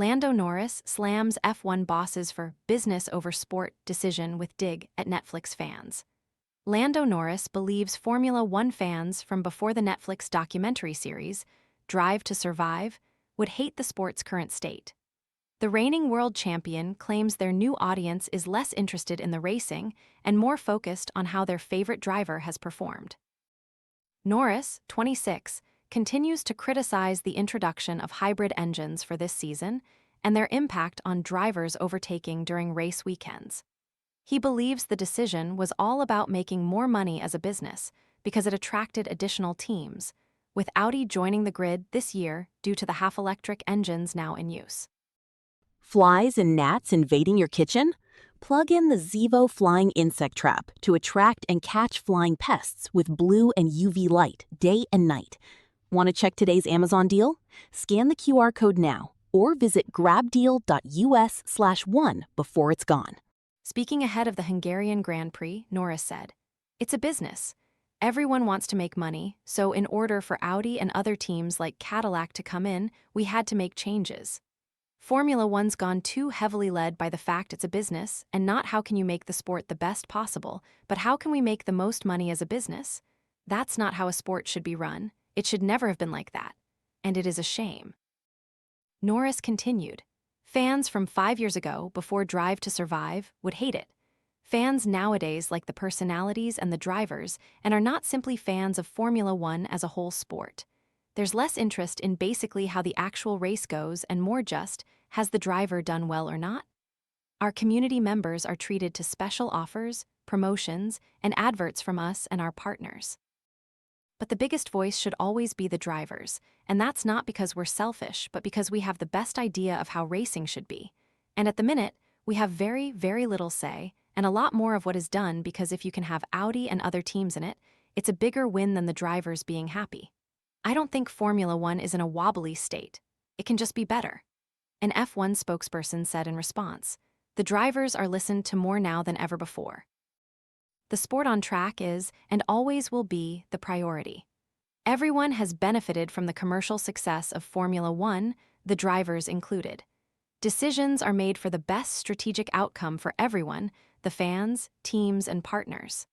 Lando Norris slams F1 bosses for business over sport decision with dig at Netflix fans. Lando Norris believes Formula One fans from before the Netflix documentary series, Drive to Survive, would hate the sport's current state. The reigning world champion claims their new audience is less interested in the racing and more focused on how their favorite driver has performed. Norris, 26, continues to criticize the introduction of hybrid engines for this season and their impact on drivers overtaking during race weekends. He believes the decision was all about making more money as a business because it attracted additional teams, with Audi joining the grid this year due to the half-electric engines now in use. Flies and gnats invading your kitchen? Plug in the Zevo Flying Insect Trap to attract and catch flying pests with blue and UV light day and night. Want to check today's Amazon deal? Scan the QR code now or visit grabdeal.us/one before it's gone. Speaking ahead of the Hungarian Grand Prix, Norris said, "It's a business. Everyone wants to make money, so in order for Audi and other teams like Cadillac to come in, we had to make changes. Formula One's gone too heavily led by the fact it's a business and not how can you make the sport the best possible, but how can we make the most money as a business? That's not how a sport should be run. It should never have been like that. And it is a shame." Norris continued, "Fans from 5 years ago, before Drive to Survive, would hate it. Fans nowadays like the personalities and the drivers and are not simply fans of Formula One as a whole sport. There's less interest in basically how the actual race goes and more just, has the driver done well or not? Our community members are treated to special offers, promotions, and adverts from us and our partners. But the biggest voice should always be the drivers, and that's not because we're selfish, but because we have the best idea of how racing should be. And at the minute, we have very, very little say, and a lot more of what is done because if you can have Audi and other teams in it, it's a bigger win than the drivers being happy. I don't think Formula One is in a wobbly state. It can just be better." An F1 spokesperson said in response, "The drivers are listened to more now than ever before. The sport on track is, and always will be, the priority. Everyone has benefited from the commercial success of Formula One, the drivers included. Decisions are made for the best strategic outcome for everyone, the fans, teams, and partners.